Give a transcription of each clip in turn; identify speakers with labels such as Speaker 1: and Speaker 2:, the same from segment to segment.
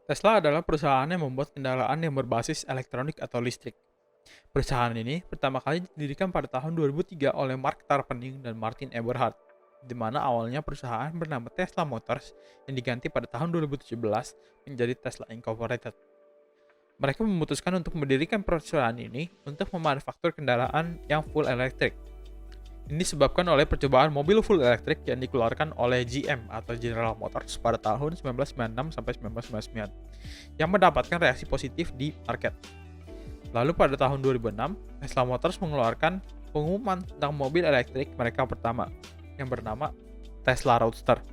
Speaker 1: Tesla adalah perusahaan yang membuat kendaraan yang berbasis elektronik atau listrik. Perusahaan ini pertama kali didirikan pada tahun 2003 oleh Mark Tarpenning dan Martin Eberhard, di mana awalnya perusahaan bernama Tesla Motors yang diganti pada tahun 2017 menjadi Tesla Incorporated. Mereka memutuskan untuk mendirikan perusahaan ini untuk memanufaktur kendaraan yang full elektrik. Ini disebabkan oleh percobaan mobil full elektrik yang dikeluarkan oleh GM atau General Motors pada tahun 1996 sampai 1999 yang mendapatkan reaksi positif di market. Lalu pada tahun 2006, Tesla Motors mengeluarkan pengumuman tentang mobil elektrik mereka pertama yang bernama Tesla Roadster.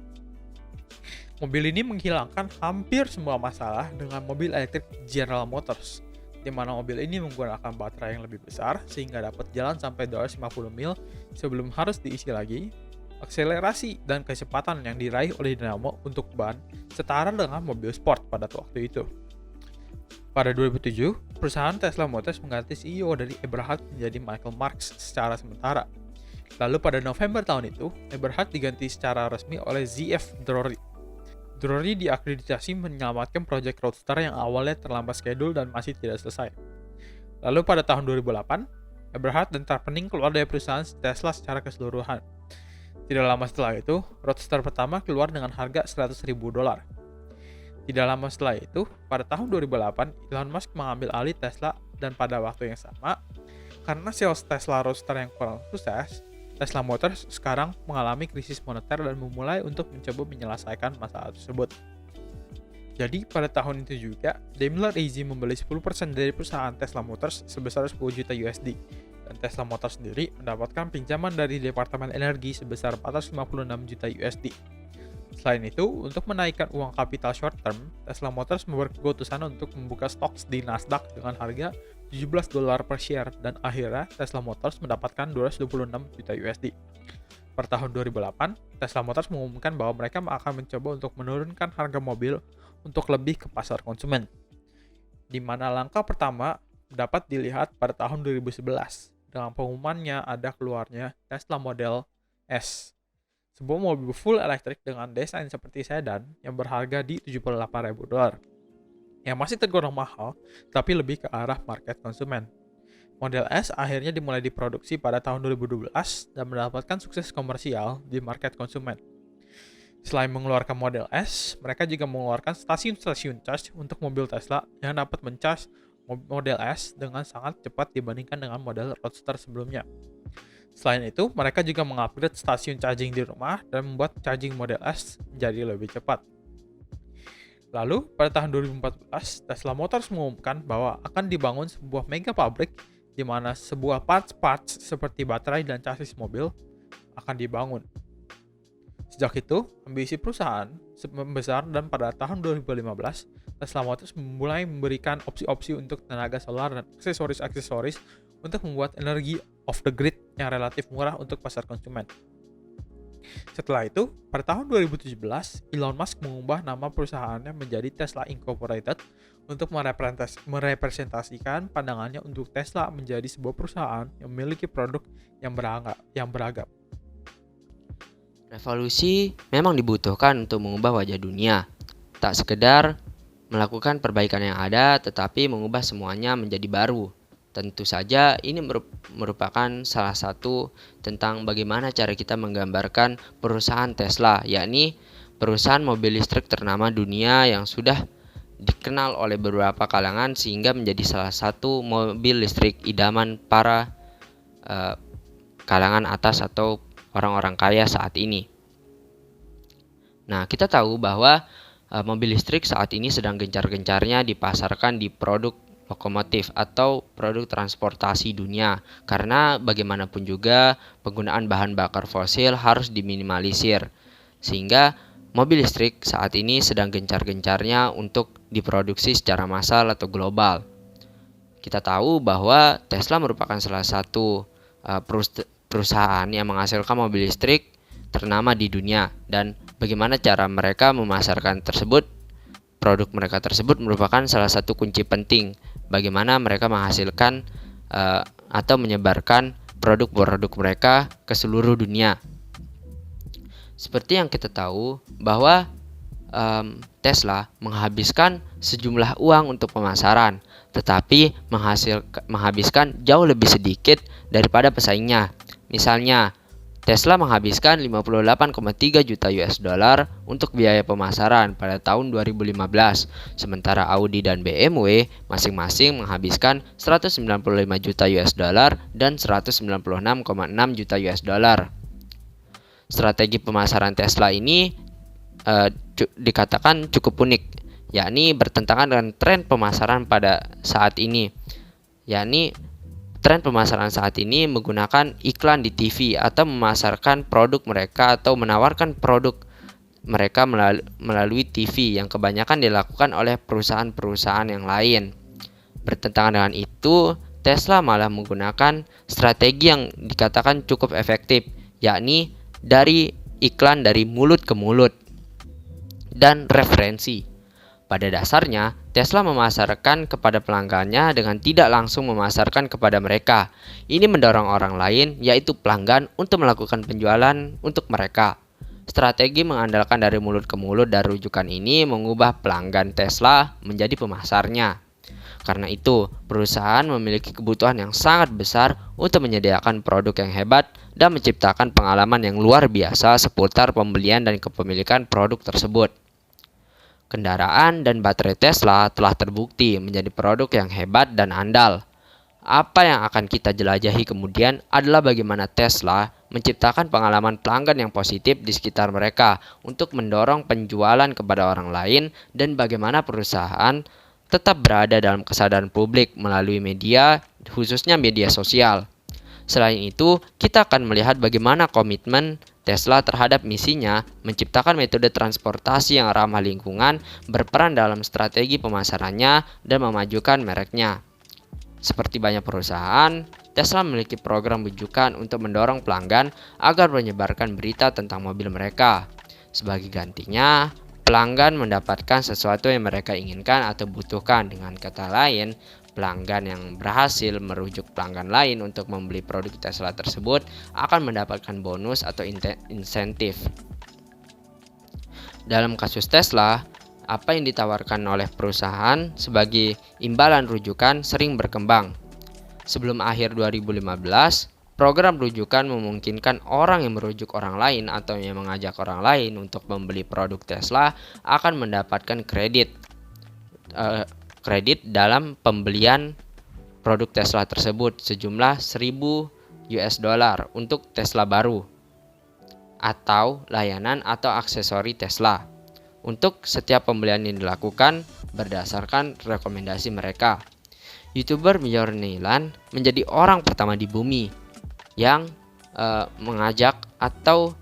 Speaker 1: Mobil ini menghilangkan hampir semua masalah dengan mobil elektrik General Motors, di mana mobil ini menggunakan baterai yang lebih besar sehingga dapat jalan sampai 250 mil sebelum harus diisi lagi. Akselerasi dan kecepatan yang diraih oleh dinamo untuk ban setara dengan mobil sport pada waktu itu. Pada 2007, perusahaan Tesla Motors mengganti CEO dari Eberhard menjadi Michael Marks secara sementara. Lalu pada November tahun itu, Eberhard diganti secara resmi oleh ZF Drury. Drury diakreditasi menyelamatkan proyek Roadster yang awalnya terlambat schedule dan masih tidak selesai. Lalu pada tahun 2008, Eberhard dan Tarpenning keluar dari perusahaan Tesla secara keseluruhan. Tidak lama setelah itu, Roadster pertama keluar dengan harga $100.000. Tidak lama setelah itu, pada tahun 2008, Elon Musk mengambil alih Tesla dan pada waktu yang sama, karena sales Tesla Roadster yang kurang sukses, Tesla Motors sekarang mengalami krisis moneter dan memulai untuk mencoba menyelesaikan masalah tersebut. Jadi pada tahun itu juga, Daimler AG membeli 10% dari perusahaan Tesla Motors sebesar 10 juta USD, dan Tesla Motors sendiri mendapatkan pinjaman dari Departemen Energi sebesar 456 juta USD. Selain itu, untuk menaikkan uang kapital short term, Tesla Motors membuat keputusan untuk membuka stok di Nasdaq dengan harga $17 per share dan akhirnya Tesla Motors mendapatkan 226 juta USD. Per tahun 2008, Tesla Motors mengumumkan bahwa mereka akan mencoba untuk menurunkan harga mobil untuk lebih ke pasar konsumen, di mana langkah pertama dapat dilihat pada tahun 2011 dengan pengumumannya ada keluarnya Tesla Model S, sebuah mobil full elektrik dengan desain seperti sedan yang berharga di $78.000, yang masih tergolong mahal tapi lebih ke arah market konsumen. Model S akhirnya dimulai diproduksi pada tahun 2012 dan mendapatkan sukses komersial di market konsumen. Selain mengeluarkan Model S, mereka juga mengeluarkan stasiun-stasiun charge untuk mobil Tesla yang dapat mencas Model S dengan sangat cepat dibandingkan dengan model Roadster sebelumnya. Selain itu, mereka juga mengupgrade stasiun charging di rumah dan membuat charging Model S menjadi lebih cepat. Lalu, pada tahun 2014, Tesla Motors mengumumkan bahwa akan dibangun sebuah mega pabrik di mana sebuah parts-parts seperti baterai dan chassis mobil akan dibangun. Sejak itu, ambisi perusahaan membesar dan pada tahun 2015, Tesla Motors mulai memberikan opsi-opsi untuk tenaga solar dan aksesoris-aksesoris untuk membuat energi off the grid yang relatif murah untuk pasar konsumen. Setelah itu, pada tahun 2017, Elon Musk mengubah nama perusahaannya menjadi Tesla Incorporated untuk merepresentasikan pandangannya untuk Tesla menjadi sebuah perusahaan yang memiliki produk yang beragam.
Speaker 2: Revolusi memang dibutuhkan untuk mengubah wajah dunia, tak sekedar melakukan perbaikan yang ada, tetapi mengubah semuanya menjadi baru. Tentu saja ini merupakan salah satu tentang bagaimana cara kita menggambarkan perusahaan Tesla, yakni perusahaan mobil listrik ternama dunia yang sudah dikenal oleh beberapa kalangan sehingga menjadi salah satu mobil listrik idaman para kalangan atas atau orang-orang kaya saat ini. Nah, kita tahu bahwa mobil listrik saat ini sedang gencar-gencarnya dipasarkan di produk lokomotif atau produk transportasi dunia, karena bagaimanapun juga penggunaan bahan bakar fosil harus diminimalisir, sehingga mobil listrik saat ini sedang gencar-gencarnya untuk diproduksi secara massal atau global. Kita tahu bahwa Tesla merupakan salah satu perusahaan yang menghasilkan mobil listrik ternama di dunia, dan bagaimana cara mereka memasarkan tersebut, produk mereka tersebut merupakan salah satu kunci penting bagaimana mereka menghasilkan atau menyebarkan produk-produk mereka ke seluruh dunia. Seperti yang kita tahu bahwa Tesla menghabiskan sejumlah uang untuk pemasaran, tetapi menghabiskan jauh lebih sedikit daripada pesaingnya. Misalnya, Tesla menghabiskan 58,3 juta US dollar untuk biaya pemasaran pada tahun 2015, sementara Audi dan BMW masing-masing menghabiskan 195 juta US dollar dan 196,6 juta US dollar. Strategi pemasaran Tesla ini dikatakan cukup unik, yakni bertentangan dengan tren pemasaran pada saat ini, yakni tren pemasaran saat ini menggunakan iklan di TV atau memasarkan produk mereka atau menawarkan produk mereka melalui TV yang kebanyakan dilakukan oleh perusahaan-perusahaan yang lain. Bertentangan dengan itu, Tesla malah menggunakan strategi yang dikatakan cukup efektif, yakni dari iklan dari mulut ke mulut dan referensi. Pada dasarnya, Tesla memasarkan kepada pelanggannya dengan tidak langsung memasarkan kepada mereka. Ini mendorong orang lain, yaitu pelanggan, untuk melakukan penjualan untuk mereka. Strategi mengandalkan dari mulut ke mulut dan rujukan ini mengubah pelanggan Tesla menjadi pemasarnya. Karena itu, perusahaan memiliki kebutuhan yang sangat besar untuk menyediakan produk yang hebat dan menciptakan pengalaman yang luar biasa seputar pembelian dan kepemilikan produk tersebut. Kendaraan dan baterai Tesla telah terbukti menjadi produk yang hebat dan andal. Apa yang akan kita jelajahi kemudian adalah bagaimana Tesla menciptakan pengalaman pelanggan yang positif di sekitar mereka untuk mendorong penjualan kepada orang lain, dan bagaimana perusahaan tetap berada dalam kesadaran publik melalui media, khususnya media sosial. Selain itu, kita akan melihat bagaimana komitmen Tesla terhadap misinya menciptakan metode transportasi yang ramah lingkungan berperan dalam strategi pemasarannya dan memajukan mereknya. Seperti banyak perusahaan, Tesla memiliki program rujukan untuk mendorong pelanggan agar menyebarkan berita tentang mobil mereka. Sebagai gantinya, pelanggan mendapatkan sesuatu yang mereka inginkan atau butuhkan. Dengan kata lain, pelanggan yang berhasil merujuk pelanggan lain untuk membeli produk Tesla tersebut akan mendapatkan bonus atau insentif. Dalam kasus Tesla, apa yang ditawarkan oleh perusahaan sebagai imbalan rujukan sering berkembang. Sebelum akhir 2015, program rujukan memungkinkan orang yang merujuk orang lain atau yang mengajak orang lain untuk membeli produk Tesla akan mendapatkan kredit dalam pembelian produk Tesla tersebut sejumlah 1.000 US dollar untuk Tesla baru atau layanan atau aksesori Tesla untuk setiap pembelian yang dilakukan berdasarkan rekomendasi mereka. YouTuber Bjorn menjadi orang pertama di bumi yang mengajak atau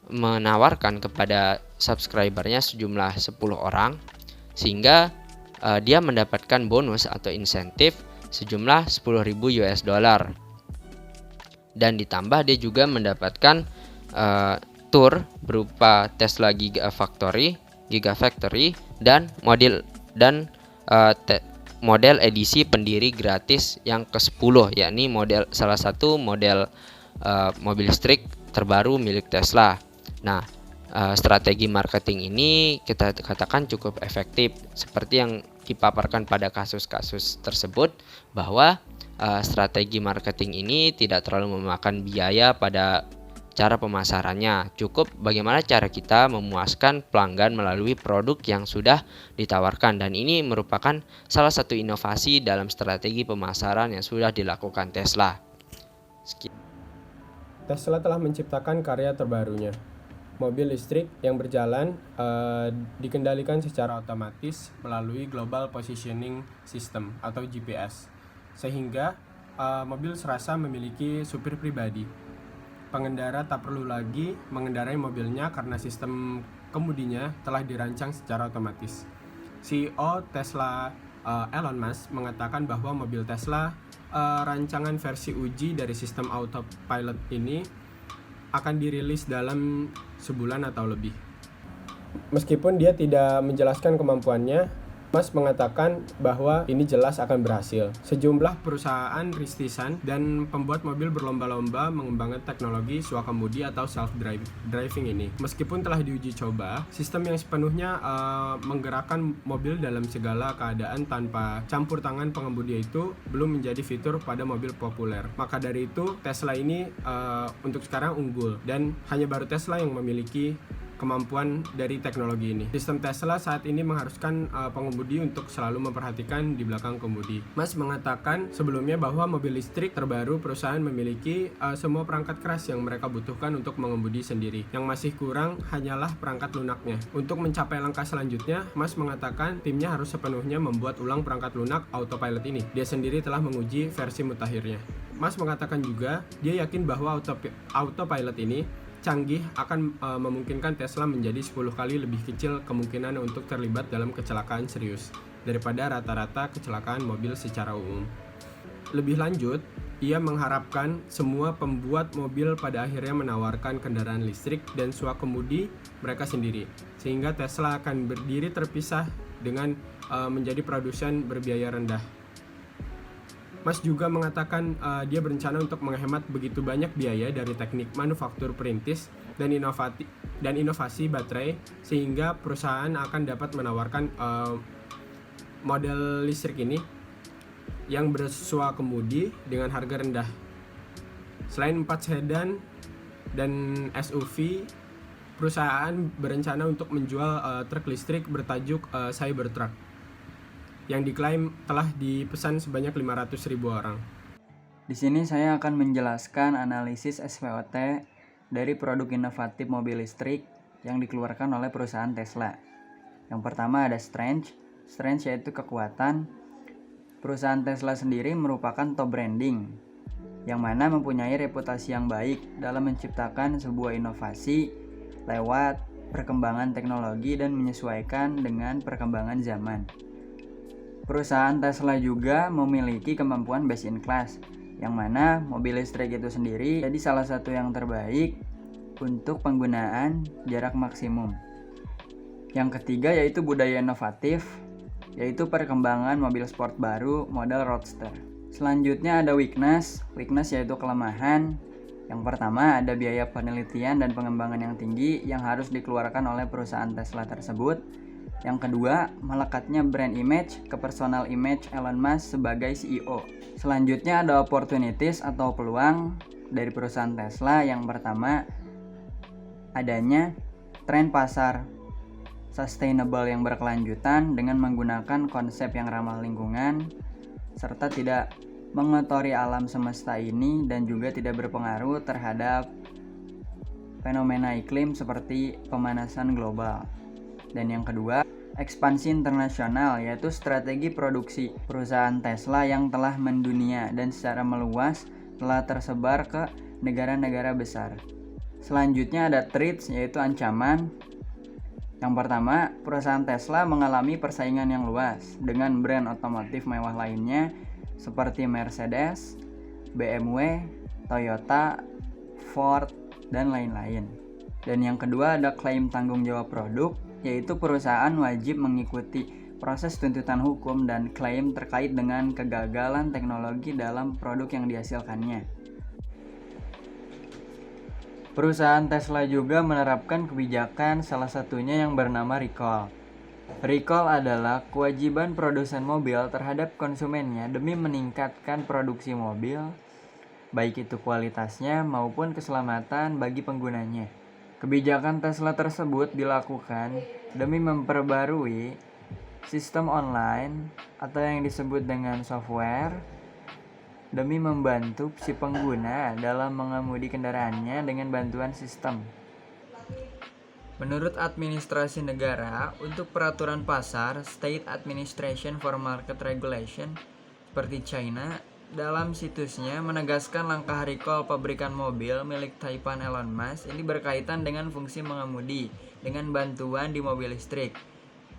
Speaker 2: menawarkan kepada subscribernya sejumlah 10 orang sehingga dia mendapatkan bonus atau insentif sejumlah 10.000 US dollar. Dan ditambah dia juga mendapatkan tour berupa Tesla Gigafactory dan model edisi pendiri gratis yang ke-10, yakni salah satu model mobil listrik terbaru milik Tesla. Nah, strategi marketing ini kita katakan cukup efektif, seperti yang dipaparkan pada kasus-kasus tersebut, bahwa strategi marketing ini tidak terlalu memakan biaya pada cara pemasarannya. Cukup bagaimana cara kita memuaskan pelanggan melalui produk yang sudah ditawarkan, dan ini merupakan salah satu inovasi dalam strategi pemasaran yang sudah dilakukan Tesla.
Speaker 3: Tesla telah menciptakan karya terbarunya, mobil listrik yang berjalan dikendalikan secara otomatis melalui Global Positioning System atau GPS, sehingga mobil serasa memiliki supir pribadi. Pengendara tak perlu lagi mengendarai mobilnya karena sistem kemudinya telah dirancang secara otomatis. CEO Tesla Elon Musk mengatakan bahwa mobil Tesla rancangan versi uji dari sistem autopilot ini akan dirilis dalam sebulan atau lebih. Meskipun dia tidak menjelaskan kemampuannya, Mas mengatakan bahwa ini jelas akan berhasil. Sejumlah perusahaan rintisan dan pembuat mobil berlomba-lomba mengembangkan teknologi swakemudi atau self-driving ini. Meskipun telah diuji coba, sistem yang sepenuhnya menggerakkan mobil dalam segala keadaan tanpa campur tangan pengemudi itu belum menjadi fitur pada mobil populer. Maka dari itu, Tesla ini untuk sekarang unggul dan hanya baru Tesla yang memiliki kemampuan dari teknologi ini. Sistem Tesla saat ini mengharuskan pengemudi untuk selalu memperhatikan di belakang kemudi. Mas mengatakan sebelumnya bahwa mobil listrik terbaru perusahaan memiliki semua perangkat keras yang mereka butuhkan untuk mengemudi sendiri. Yang masih kurang hanyalah perangkat lunaknya. Untuk mencapai langkah selanjutnya, Mas mengatakan timnya harus sepenuhnya membuat ulang perangkat lunak autopilot ini. Dia sendiri telah menguji versi mutakhirnya. Mas mengatakan juga dia yakin bahwa autopilot ini canggih akan memungkinkan Tesla menjadi 10 kali lebih kecil kemungkinan untuk terlibat dalam kecelakaan serius daripada rata-rata kecelakaan mobil secara umum. Lebih lanjut, ia mengharapkan semua pembuat mobil pada akhirnya menawarkan kendaraan listrik dan swakemudi mereka sendiri, sehingga Tesla akan berdiri terpisah dengan menjadi produsen berbiaya rendah. Mas juga mengatakan dia berencana untuk menghemat begitu banyak biaya dari teknik manufaktur perintis dan inovasi baterai sehingga perusahaan akan dapat menawarkan model listrik ini yang berswakemudi dengan harga rendah. Selain 4 sedan dan SUV, perusahaan berencana untuk menjual truk listrik bertajuk Cybertruck yang diklaim telah dipesan sebanyak 500.000 orang.
Speaker 4: Di sini saya akan menjelaskan analisis SWOT dari produk inovatif mobil listrik yang dikeluarkan oleh perusahaan Tesla. Yang pertama ada strength yaitu kekuatan. Perusahaan Tesla sendiri merupakan top branding, yang mana mempunyai reputasi yang baik dalam menciptakan sebuah inovasi lewat perkembangan teknologi dan menyesuaikan dengan perkembangan zaman. Perusahaan Tesla juga memiliki kemampuan best in class, yang mana mobil listrik itu sendiri jadi salah satu yang terbaik untuk penggunaan jarak maksimum. Yang ketiga yaitu budaya inovatif, yaitu perkembangan mobil sport baru model roadster. Selanjutnya ada weakness yaitu kelemahan. Yang pertama ada biaya penelitian dan pengembangan yang tinggi yang harus dikeluarkan oleh perusahaan Tesla tersebut. Yang kedua, melekatnya brand image ke personal image Elon Musk sebagai CEO. Selanjutnya ada opportunities atau peluang dari perusahaan Tesla. Yang pertama, adanya tren pasar sustainable yang berkelanjutan dengan menggunakan konsep yang ramah lingkungan serta tidak mengotori alam semesta ini dan juga tidak berpengaruh terhadap fenomena iklim seperti pemanasan global. Dan yang kedua, ekspansi internasional, yaitu strategi produksi perusahaan Tesla yang telah mendunia dan secara meluas telah tersebar ke negara-negara besar. Selanjutnya ada threats, yaitu ancaman. Yang pertama, perusahaan Tesla mengalami persaingan yang luas dengan brand otomotif mewah lainnya seperti Mercedes, BMW, Toyota, Ford, dan lain-lain. Dan yang kedua ada klaim tanggung jawab produk, yaitu perusahaan wajib mengikuti proses tuntutan hukum dan klaim terkait dengan kegagalan teknologi dalam produk yang dihasilkannya. Perusahaan Tesla juga menerapkan kebijakan salah satunya yang bernama recall. Recall adalah kewajiban produsen mobil terhadap konsumennya demi meningkatkan produksi mobil, baik itu kualitasnya maupun keselamatan bagi penggunanya. Kebijakan Tesla tersebut dilakukan demi memperbarui sistem online atau yang disebut dengan software demi membantu si pengguna dalam mengemudi kendaraannya dengan bantuan sistem. Menurut administrasi negara, untuk peraturan pasar State Administration for Market Regulation seperti China, dalam situsnya menegaskan langkah recall pabrikan mobil milik Taipan Elon Musk ini berkaitan dengan fungsi mengemudi dengan bantuan di mobil listrik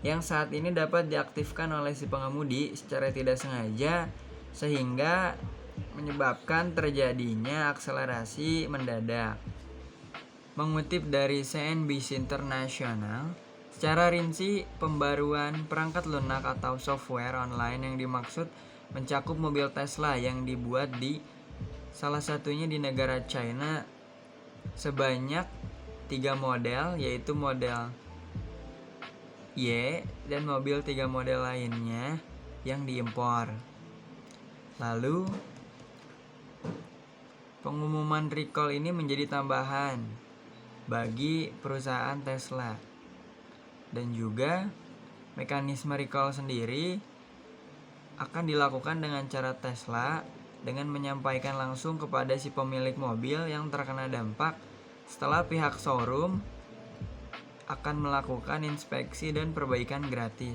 Speaker 4: yang saat ini dapat diaktifkan oleh si pengemudi secara tidak sengaja sehingga menyebabkan terjadinya akselerasi mendadak. Mengutip dari CNBC International, Secara rinci, pembaruan perangkat lunak atau software online yang dimaksud mencakup mobil Tesla yang dibuat di salah satunya di negara China sebanyak 3 model, yaitu model Y dan mobil 3 model lainnya yang diimpor. Lalu pengumuman recall ini menjadi tambahan bagi perusahaan Tesla. Dan juga mekanisme recall sendiri akan dilakukan dengan cara Tesla dengan menyampaikan langsung kepada si pemilik mobil yang terkena dampak setelah pihak showroom akan melakukan inspeksi dan perbaikan gratis.